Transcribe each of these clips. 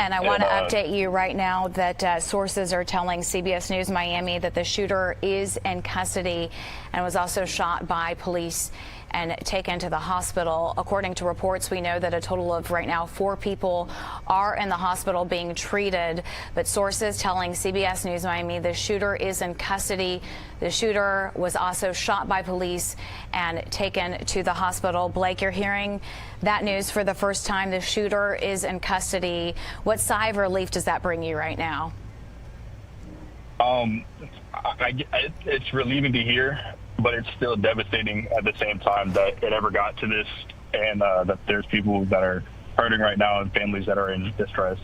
And I want to update you right now that sources are telling CBS News Miami that the shooter is in custody and was also shot by police and taken to the hospital. According to reports, we know that a total of right now 4 people are in the hospital being treated, but sources telling CBS News Miami the shooter is in custody. The shooter was also shot by police and taken to the hospital. Blake, you're hearing that news for the first time. The shooter is in custody. What sigh of relief does that bring you right now? It's relieving to hear, but it's still devastating at the same time that it ever got to this, and that there's people that are hurting right now and families that are in distress.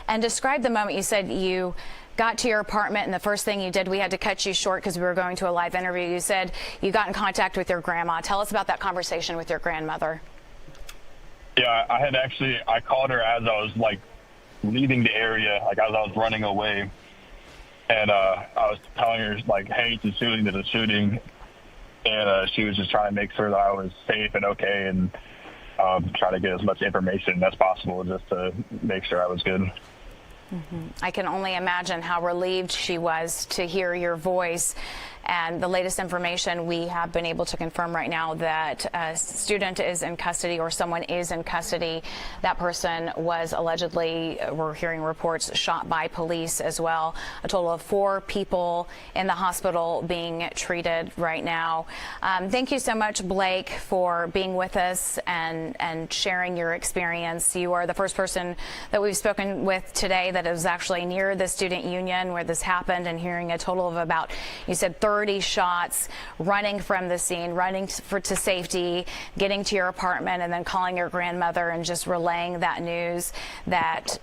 And describe the moment you said you got to your apartment and the first thing you did, we had to cut you short because we were going to a live interview. You said you got in contact with your grandma. Tell us about that conversation with your grandmother. Yeah, I called her as I was leaving the area, as I was running away. And I was telling her, hey, there's a shooting. And she was just trying to make sure that I was safe and okay, and try to get as much information as possible just to make sure I was good. I can only imagine how relieved she was to hear your voice. And the latest information, we have been able to confirm right now that a student is in custody, or someone is in custody. That person was allegedly, we're hearing reports, shot by police as well. A total of 4 people in the hospital being treated right now. Thank you so much, Blake, for being with us and sharing your experience. You are the first person that we've spoken with today that is actually near the student union where this happened, and hearing a total of about, you said 30 shots, running from the scene, running to safety, getting to your apartment, and then calling your grandmother and just relaying that news that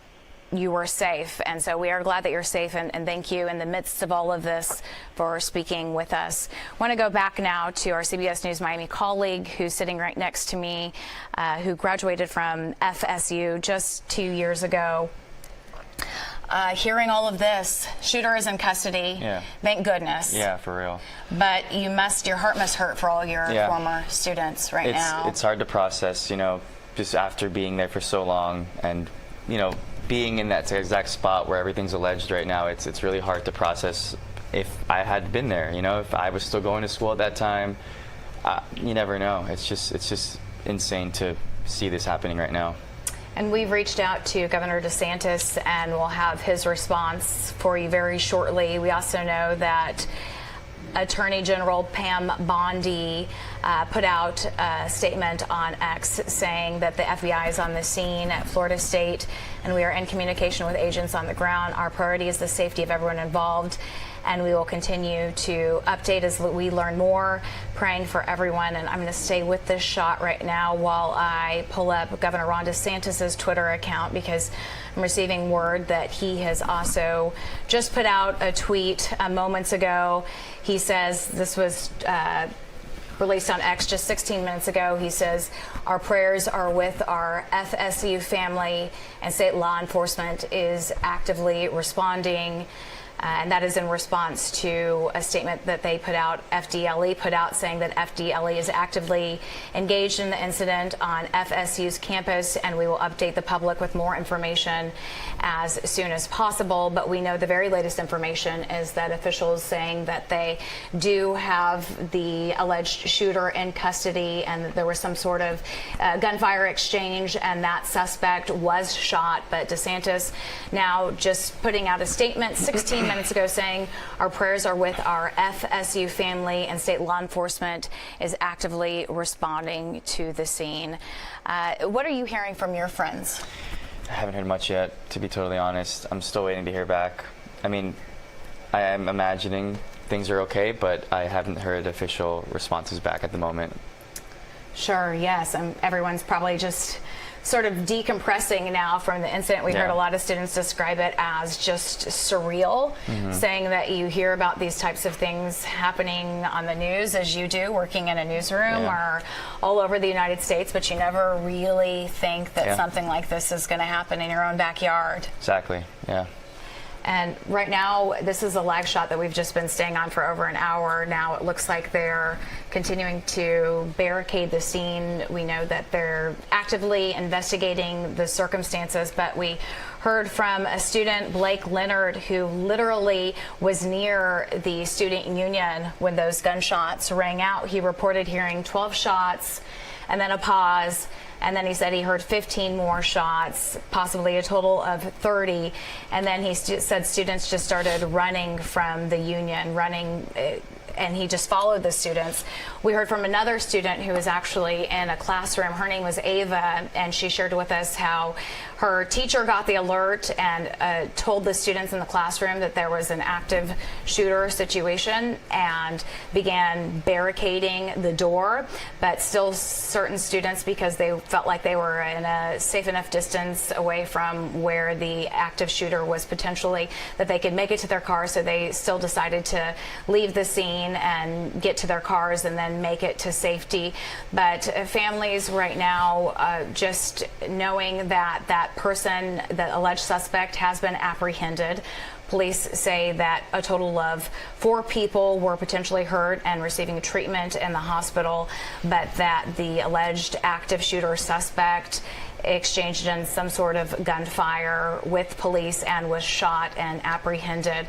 you were safe. And so we are glad that you're safe, and thank you in the midst of all of this for speaking with us. I want to go back now to our CBS News Miami colleague who's sitting right next to me, who graduated from FSU just 2 years ago. Hearing all of this, shooter is in custody. Yeah. Thank goodness. Yeah, for real. But your heart must hurt for all your former students now. It's hard to process, just after being there for so long, and being in that exact spot where everything's alleged right now. It's really hard to process. If I had been there, if I was still going to school at that time, you never know. It's just insane to see this happening right now. And we've reached out to Governor DeSantis, and we'll have his response for you very shortly. We also know that Attorney General Pam Bondi put out a statement on X saying that the FBI is on the scene at Florida State, and we are in communication with agents on the ground. Our priority is the safety of everyone involved, and we will continue to update as we learn more, praying for everyone. And I'm going to stay with this shot right now while I pull up Governor Ron DeSantis's Twitter account, because I'm receiving word that he has also just put out a tweet moments ago. He says, this was released on X just 16 minutes ago. He says, our prayers are with our FSU family, and state law enforcement is actively responding. And that is in response to a statement that they put out, FDLE put out, saying that FDLE is actively engaged in the incident on FSU's campus, and we will update the public with more information as soon as possible. But we know the very latest information is that officials saying that they do have the alleged shooter in custody, and that there was some sort of gunfire exchange, and that suspect was shot. But DeSantis now just putting out a statement 16 minutes ago saying our prayers are with our FSU family, and state law enforcement is actively responding to the scene. What are you hearing from your friends? I haven't heard much yet, to be totally honest. I'm still waiting to hear back. I mean, I am imagining things are okay, but I haven't heard official responses back at the moment. Sure, yes. Everyone's probably just sort of decompressing now from the incident. We heard a lot of students describe it as just surreal, saying that you hear about these types of things happening on the news, as you do, working in a newsroom or all over the United States, but you never really think that something like this is going to happen in your own backyard. Exactly, yeah. And right now, this is a live shot that we've just been staying on for over an hour. Now it looks like they're continuing to barricade the scene. We know that they're actively investigating the circumstances, but we heard from a student, Blake Leonard, who literally was near the student union when those gunshots rang out. He reported hearing 12 shots and then a pause. And then he said he heard 15 more shots, possibly a total of 30. And then he said students just started running from the union, and he just followed the students. We heard from another student who was actually in a classroom. Her name was Ava, and she shared with us how her teacher got the alert and told the students in the classroom that there was an active shooter situation and began barricading the door. But still, certain students, because they felt like they were in a safe enough distance away from where the active shooter was potentially, that they could make it to their car, so they still decided to leave the scene and get to their cars and then make it to safety. But families right now, just knowing that that person, the alleged suspect, has been apprehended. Police say that a total of 4 people were potentially hurt and receiving treatment in the hospital, but that the alleged active shooter suspect exchanged in some sort of gunfire with police and was shot and apprehended.